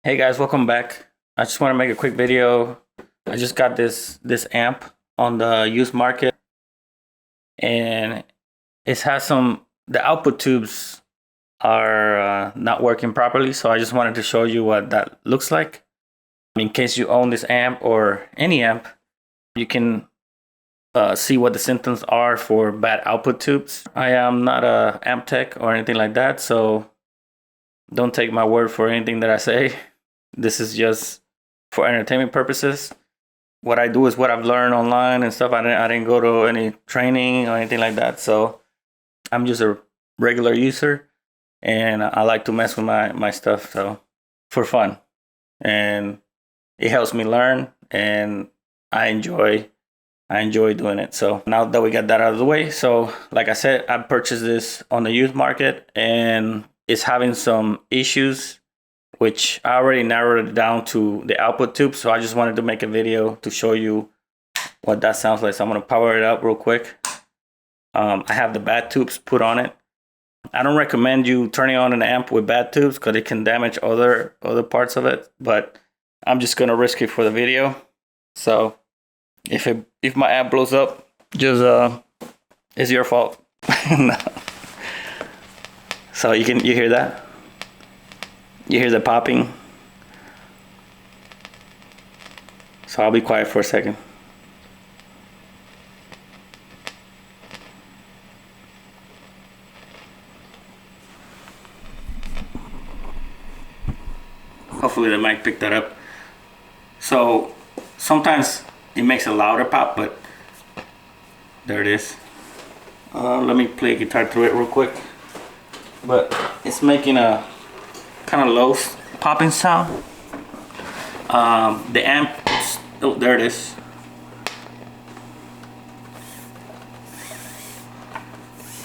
Hey guys, welcome back. I just want to make a quick video. I just got this amp on the used market, and it has the output tubes are not working properly, so I just wanted to show you what that looks like. In case you own this amp or any amp, you can see what the symptoms are for bad output tubes. I am not a amp tech or anything like that, so don't take my word for anything that I say. This is just for entertainment purposes. What I do is what I've learned online and stuff. I didn't go to any training or anything like that. So I'm just a regular user, and I like to mess with my stuff, so for fun. And it helps me learn, and I enjoy doing it. So now that we got that out of the way, so like I said, I purchased this on the used market, and it's having some issues, which I already narrowed it down to the output tube. So I just wanted to make a video to show you what that sounds like. So I'm going to power it up real quick. I have the bad tubes put on it. I don't recommend you turning on an amp with bad tubes because it can damage other parts of it, but I'm just going to risk it for the video. So if my amp blows up, just it's your fault. No. So you hear that? You hear the popping. So I'll be quiet for a second. Hopefully the mic picked that up. So sometimes it makes a louder pop, but there it is. Let me play guitar through it real quick. But it's making a kind of low popping sound. The amp, oh, there it is.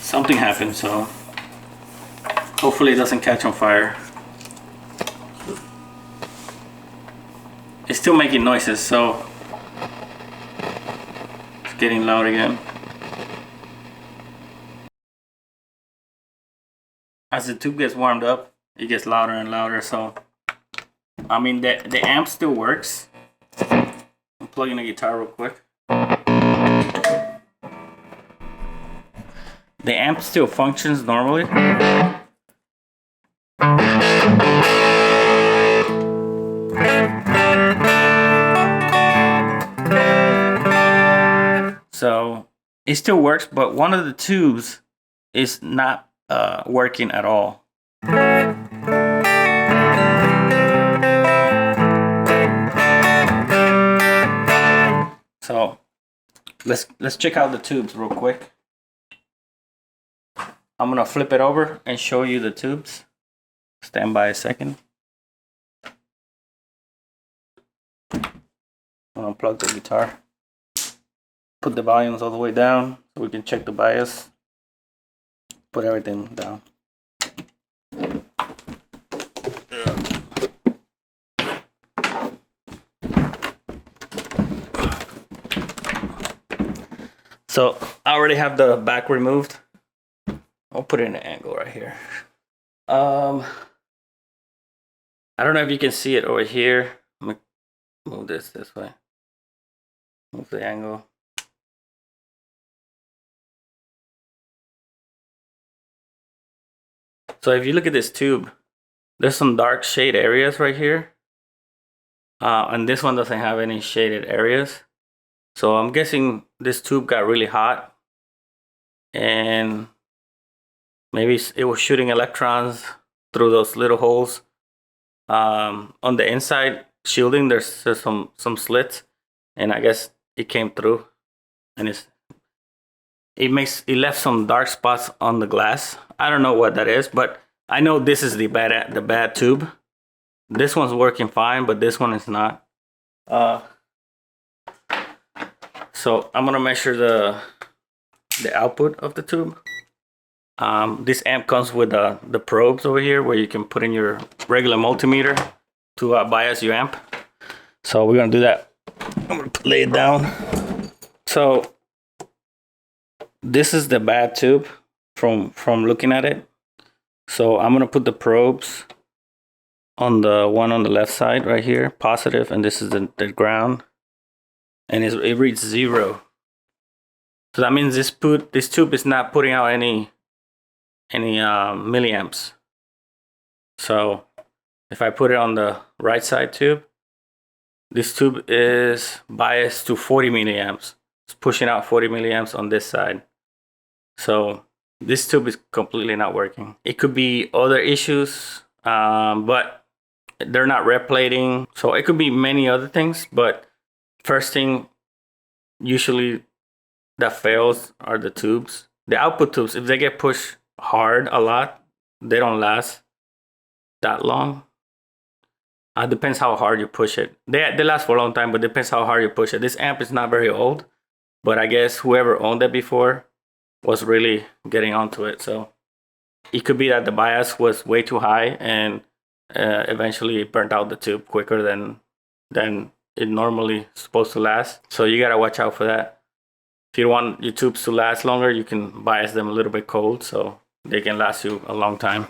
Something happened, so hopefully it doesn't catch on fire. It's still making noises, so it's getting loud again. As the tube gets warmed up, it gets louder and louder. So I mean, the amp still works. I'm plugging the guitar real quick. The amp still functions normally. So it still works, but one of the tubes is not working at all. So let's check out the tubes real quick. I'm gonna flip it over and show you the tubes. Stand by a second. I'm gonna unplug the guitar. Put the volumes all the way down so we can check the bias. Put everything down. So I already have the back removed. I'll put it in an angle right here. I don't know if you can see it over here. Let me move this way. Move the angle. So if you look at this tube, there's some dark shade areas right here. And this one doesn't have any shaded areas. So I'm guessing this tube got really hot, and maybe it was shooting electrons through those little holes. On the inside shielding, there's some slits, and I guess it came through, and it left some dark spots on the glass. I don't know what that is, but I know this is the bad tube. This one's working fine, but this one is not. So I'm gonna measure the output of the tube. This amp comes with the probes over here, where you can put in your regular multimeter to bias your amp. So we're gonna do that. I'm gonna lay it down. So this is the bad tube from looking at it. So I'm gonna put the probes on the one on the left side right here, positive, and this is the ground, and it reads 0. So that means this tube is not putting out any milliamps. So if I put it on the right side tube, this tube is biased to 40 milliamps. It's pushing out 40 milliamps on this side. So this tube is completely not working. It could be other issues, but they're not rep plating. So it could be many other things, but first thing usually that fails are the tubes. The output tubes, if they get pushed hard a lot, they don't last that long. Depends how hard you push it. They last for a long time, but depends how hard you push it. This amp is not very old, but I guess whoever owned it before was really getting onto it. So it could be that the bias was way too high and eventually it burnt out the tube quicker than it normally is supposed to last. So you gotta watch out for that. If you want your tubes to last longer, you can bias them a little bit cold so they can last you a long time.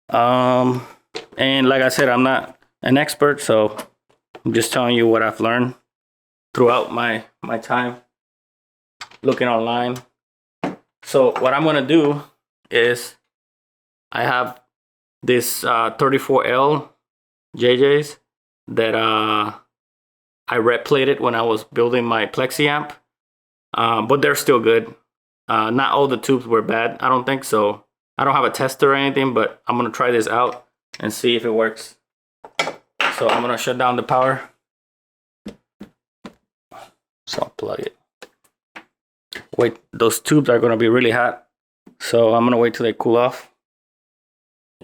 And like I said, I'm not an expert, so I'm just telling you what I've learned throughout my time looking online. So what I'm gonna do is I have this 34L JJs that I rep plated when I was building my Plexi amp, but they're still good. Not all the tubes were bad, I don't think so. I don't have a tester or anything, but I'm gonna try this out and see if it works. So I'm gonna shut down the power. So I'll plug it. Wait, those tubes are gonna be really hot, so I'm gonna wait till they cool off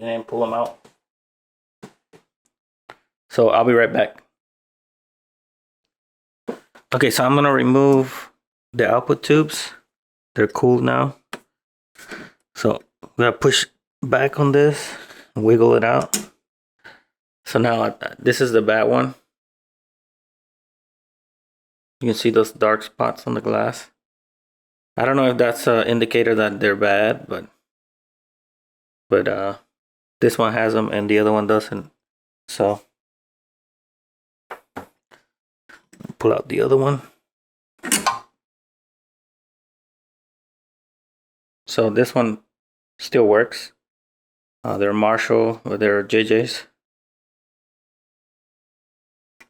and pull them out. So I'll be right back. Okay, so I'm gonna remove the output tubes. They're cooled now. So I'm gonna push back on this, wiggle it out. So now this is the bad one. You can see those dark spots on the glass. I don't know if that's an indicator that they're bad, but this one has them and the other one doesn't. So pull out the other one. So this one still works. They're Marshall or they're JJs.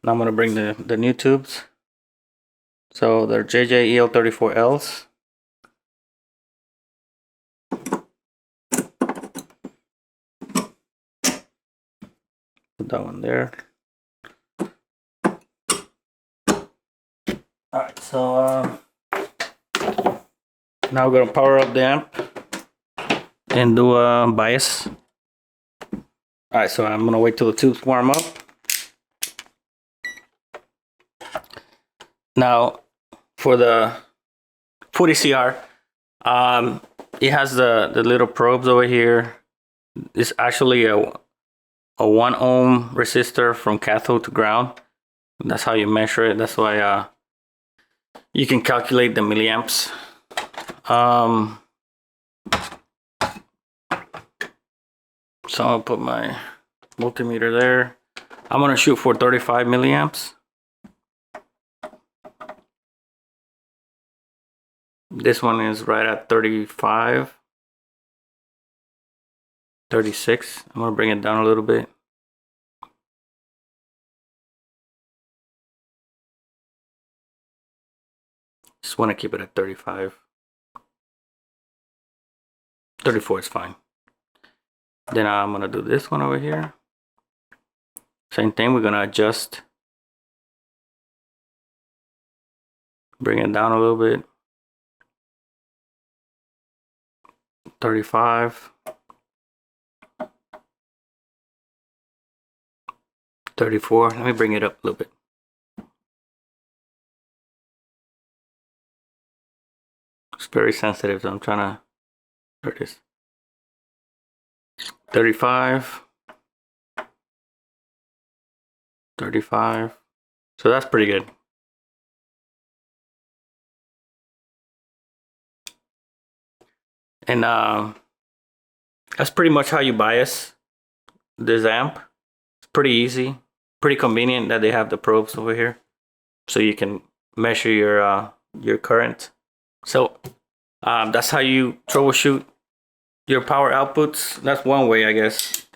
Now I'm gonna bring the new tubes. So they're JJ EL34Ls. Put that one there. Alright, so now we're gonna power up the amp and do a bias. Alright, so I'm gonna wait till the tubes warm up. Now for the 40CR, it has the little probes over here. It's actually a 1 ohm resistor from cathode to ground. That's how you measure it. That's why you can calculate the milliamps. So I'll put my multimeter there. I'm gonna shoot for 35 milliamps. This one is right at 35, 36. I'm gonna bring it down a little bit. Just want to keep it at 35. 34 is fine. Then I'm gonna do this one over here. Same thing, we're gonna adjust. Bring it down a little bit. 35. 34. Let me bring it up a little bit. It's very sensitive, so I'm trying to. There it is. 35. 35. So that's pretty good. And that's pretty much how you bias this amp. It's pretty easy, pretty convenient that they have the probes over here, so you can measure your current. So that's how you troubleshoot your power outputs. That's one way, I guess.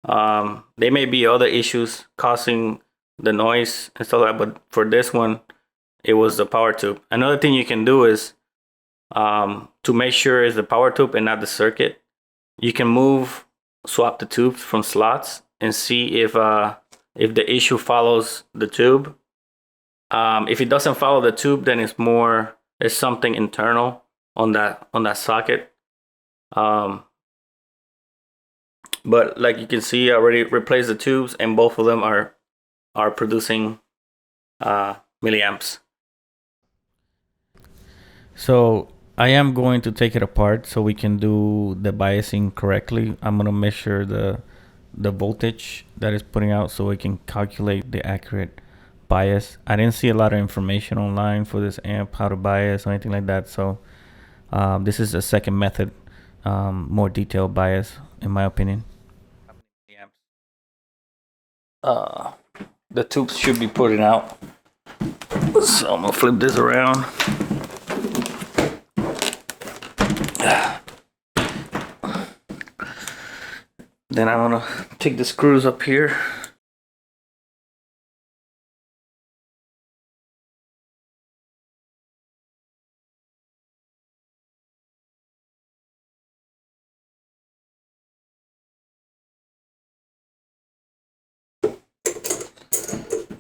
There may be other issues causing the noise and stuff like that, but for this one, it was the power tube. Another thing you can do is to make sure it's the power tube and not the circuit. You can swap the tubes from slots and see if the issue follows the tube. If it doesn't follow the tube, then it's something internal on that socket. But like you can see, I already replaced the tubes, and both of them are producing milliamps. So I am going to take it apart so we can do the biasing correctly. I'm gonna measure the voltage that it's putting out so we can calculate the accurate bias. I didn't see a lot of information online for this amp, how to bias or anything like that. So this is a second method, more detailed bias in my opinion. The tubes should be putting out. So I'm gonna flip this around. Then I'm gonna take the screws up here.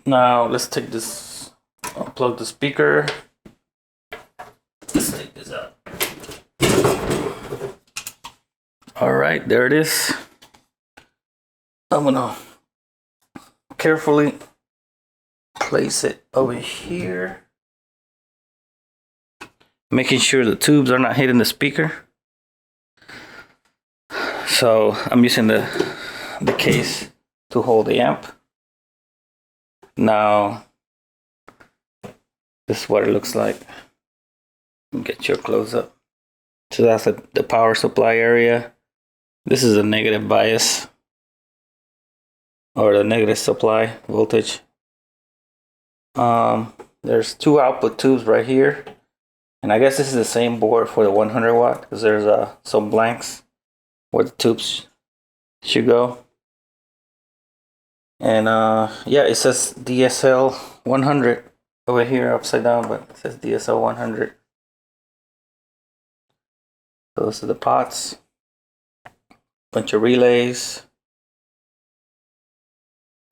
Now let's take this, unplug the speaker. Let's take this out. All right, there it is. I'm gonna carefully place it over here, making sure the tubes are not hitting the speaker. So I'm using the case to hold the amp. Now this is what it looks like. Get your close up. So that's the power supply area. This is a negative bias, or the negative supply voltage. There's two output tubes right here, and I guess this is the same board for the 100 watt because there's some blanks where the tubes should go. And yeah, it says DSL 100 over here upside down, but it says DSL 100. Those are the pots, bunch of relays.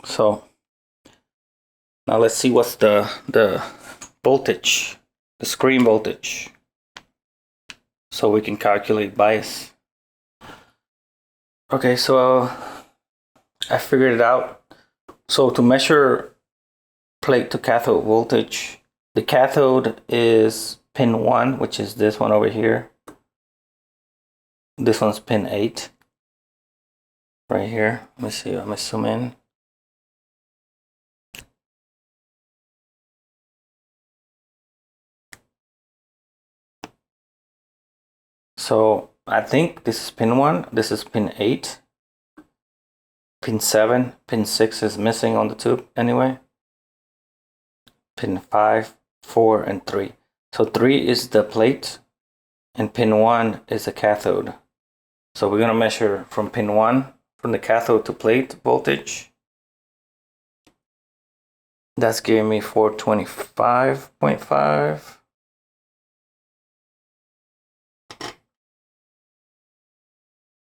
So now let's see what's the voltage, the screen voltage, so we can calculate bias. Okay, so I figured it out. So to measure plate to cathode voltage, the cathode is pin 1, which is this one over here. This one's pin 8 right here. Let me see, I'm gonna zoom in. So I think this is pin 1, this is pin 8. Pin 7, pin 6 is missing on the tube anyway. Pin 5, 4, and 3. So 3 is the plate, and pin 1 is the cathode. So we're gonna measure from pin 1, from the cathode to plate voltage. That's giving me 425.5.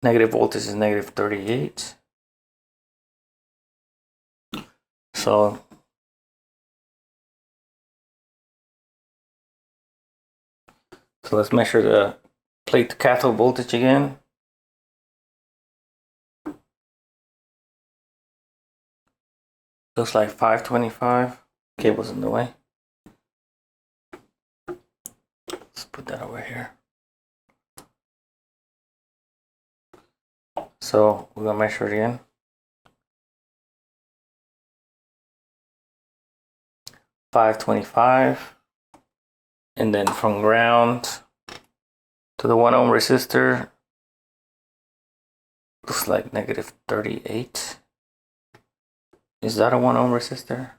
Negative voltage is negative 38. So let's measure the plate to cathode voltage again. Looks like 525. Cable's in the way. Let's put that over here. So we're gonna measure it again. 525, and then from ground to to the 1 ohm resistor. Looks like negative 38. Is that a 1 ohm resistor?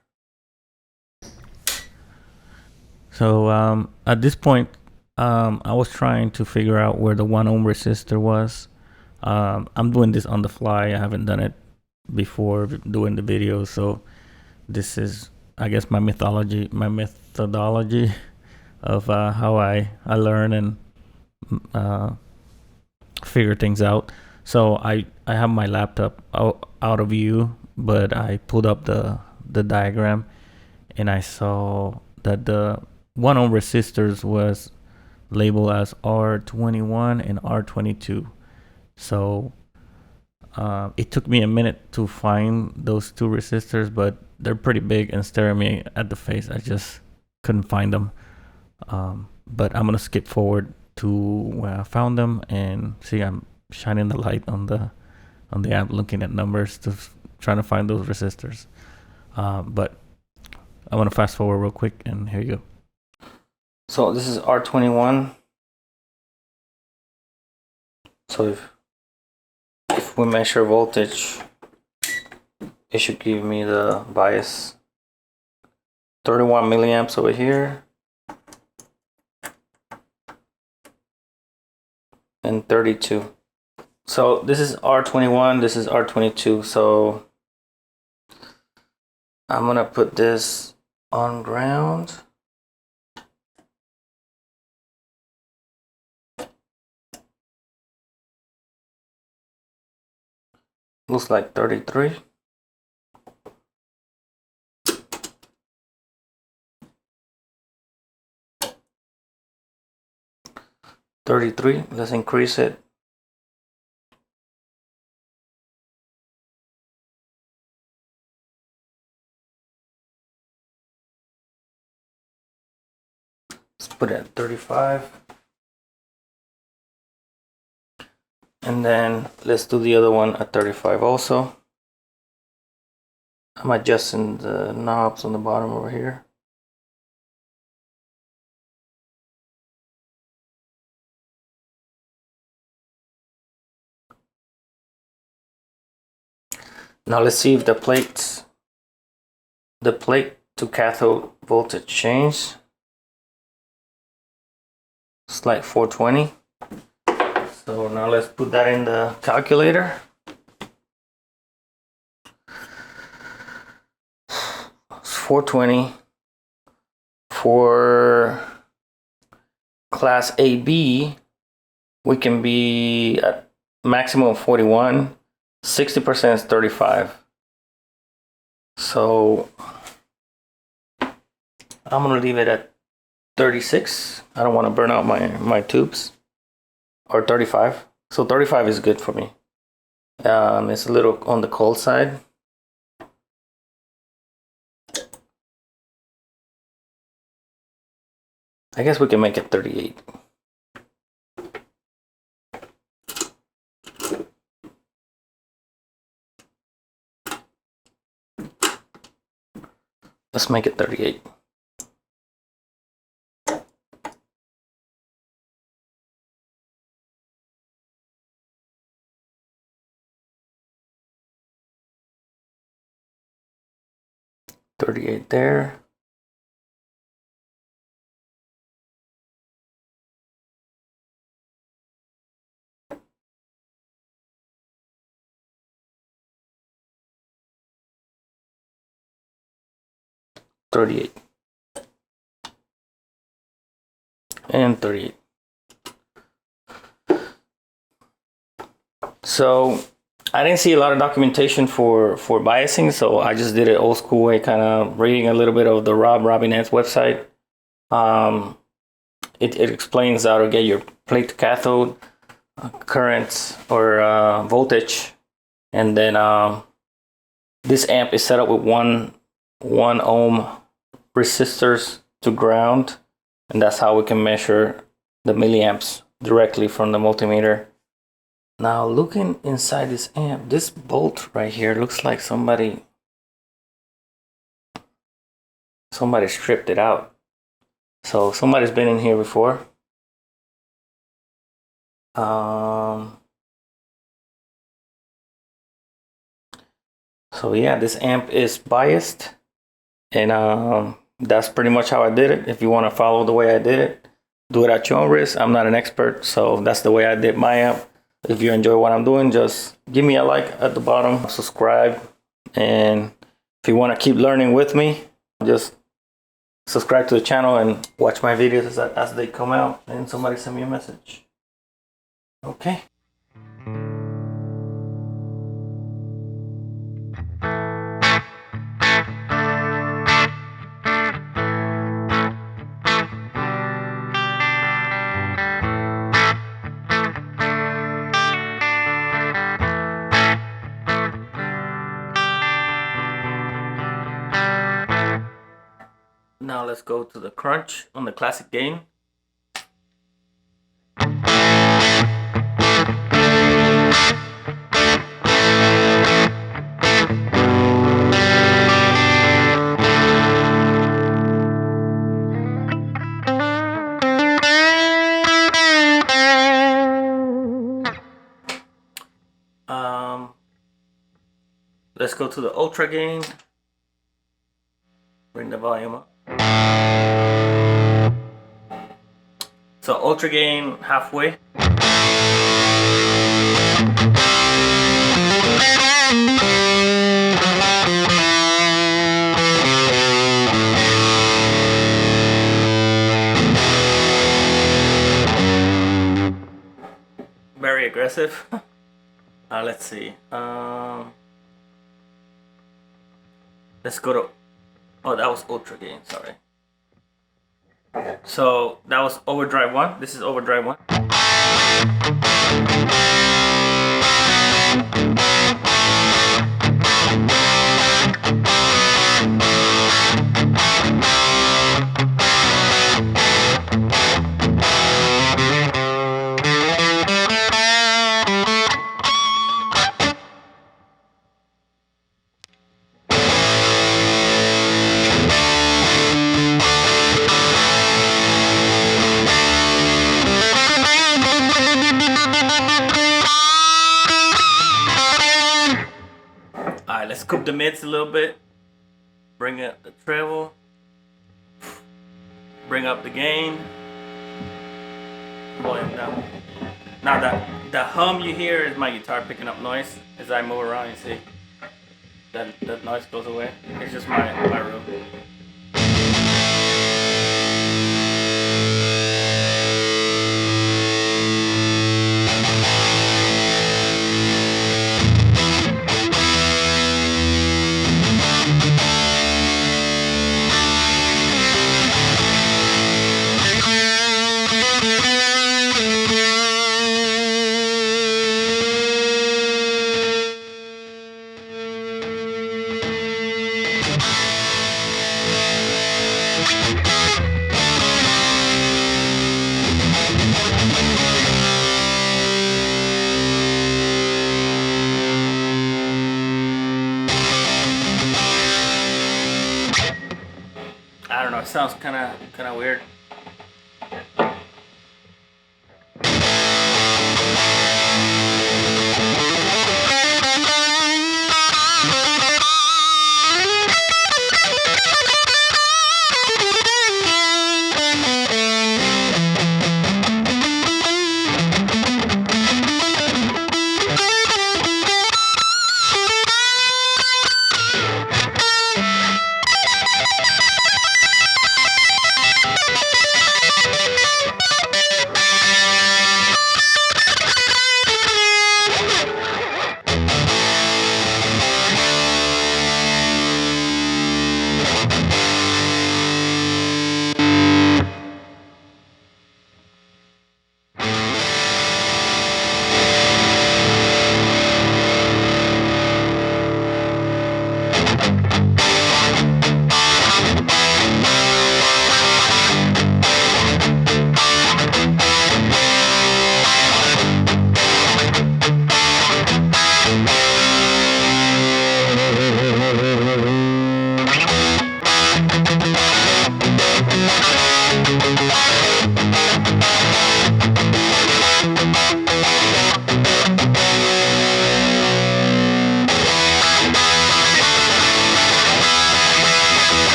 So at this point, I was trying to figure out where the 1 ohm resistor was. I'm doing this on the fly. I haven't done it before doing the video, so this is, I guess, my methodology of how I learn and figure things out. So I have my laptop out of view, but I pulled up the diagram, and I saw that the 1 ohm resistors was labeled as R21 and R22. So it took me a minute to find those two resistors, but they're pretty big and staring me at the face. I just couldn't find them. But I'm gonna skip forward to where I found them and see. I'm shining the light on the amp, looking at numbers to trying to find those resistors. But I want to fast forward real quick, and here you go. So this is R21. So if we measure voltage, it should give me the bias 31 milliamps over here and 32. So this is R21, this is R22. So I'm gonna put this on ground. Looks like 33. Let's increase it. Let's put it at 35. And then let's do the other one at 35 also. I'm adjusting the knobs on the bottom over here. Now let's see if the plate to cathode voltage change. It's like 420. So now let's put that in the calculator. It's 420 for class AB. We can be at maximum of 41. 60% is 35. So I'm gonna leave it at 36. I don't want to burn out my tubes. Or 35. So 35 is good for me. It's a little on the cold side. I guess we can make it 38. Let's make it 38. There. And 38. So I didn't see a lot of documentation for biasing, so I just did it old school way, kind of reading a little bit of the Rob Robinette's website. It explains how to get your plate to cathode currents or voltage, and then this amp is set up with one ohm resistors to ground, and that's how we can measure the milliamps directly from the multimeter. Now looking inside this amp, this bolt right here looks like somebody stripped it out. So somebody's been in here before. So yeah, this amp is biased, and that's pretty much how I did it. If you want to follow the way I did it, do it at your own risk. I'm not an expert, so that's the way I did my amp. If you enjoy what I'm doing, just give me a like at the bottom, subscribe, and if you want to keep learning with me, just subscribe to the channel and watch my videos as they come out, and somebody send me a message. Okay. Now let's go to the crunch on the classic gain. Let's go to the ultra gain. Bring the volume up. So ultra gain halfway. Very aggressive. Let's see. Let's go to, oh, that was ultra gain, sorry. So that was overdrive 1. This is overdrive 1. Alright, let's scoop the mids a little bit. Bring up the treble. Bring up the gain. Volume down. Now the hum you hear is my guitar picking up noise. As I move around, you see that noise goes away. It's just my room. I don't know, it sounds kind of weird.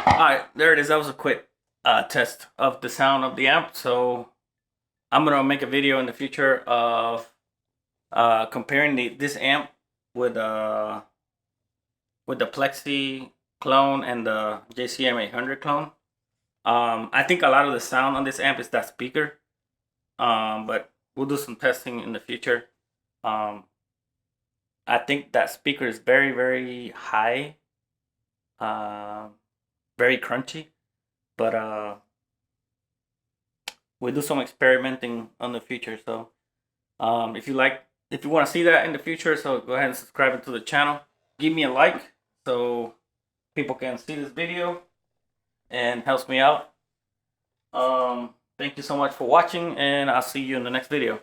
Alright, there it is. That was a quick test of the sound of the amp. So I'm gonna make a video in the future of comparing this amp with the Plexi clone and the JCM 800 clone. I think a lot of the sound on this amp is that speaker, but we'll do some testing in the future. I think that speaker is very, very high, very crunchy, but we'll do some experimenting on the future. So if you want to see that in the future, so go ahead and subscribe to the channel. Give me a like so people can see this video and helps me out. Thank you so much for watching, and I'll see you in the next video.